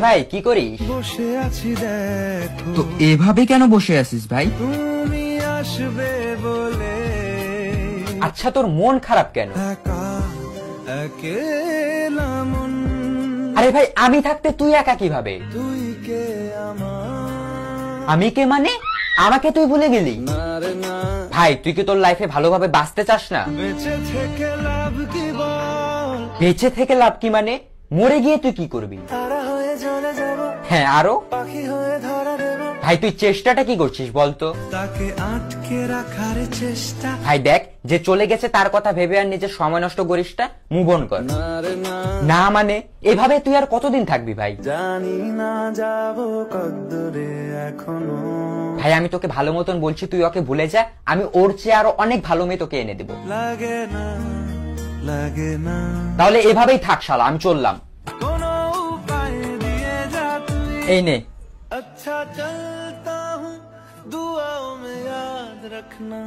ভাই কি করিস? বসে আছি দেখো, তো এভাবে কেন বসে আছিস ভাই? তুমি আসবে বলে। আচ্ছা তোর মন খারাপ কেন? একা একেলা মন, আরে ভাই আমি থাকতে তুই একা কিভাবে? তুই কে আমার? আমি কে মানে? আমাকে তুই ভুলে গেলি? না রে না, ভাই তুই কি তোর লাইফে ভালোভাবে বাঁচতে চাস না? বেঁচে থেকে লাভ কি বল? বেঁচে থেকে লাভ কি মানে? মরে গিয়ে তুই কি করবি? তারা হয়ে চলে যাব, হ্যাঁ আরো? পাখি হয়ে ধরা দেব। ভাই তুই চেষ্টাটা কি করছিস বলতো? তাকে আটকে রাখার চেষ্টা। ভাই দেখ যে চলে গেছে তার কথা ভেবে আর নিজের সময় নষ্ট করিস না, মুভ অন কর। না রে না, না মানে এভাবে তুই আর কতদিন থাকবি ভাই? জানি না যাব কদ্দূরে এখনো। ভাই আমি তোকে ভালো মতন বলছি তুই ওকে ভুলে যা, আমি ওর চেয়ে আরো অনেক ভালো মেয়ে তোকে এনে দেবো। লাগে না, লাগে না, তাহলে এভাবেই থাক শালা, আমি চললাম। কোনো উপায় দিয়ে যা তুই। এই নে। अच्छा चलता हूँ, दुआओं में याद रखना।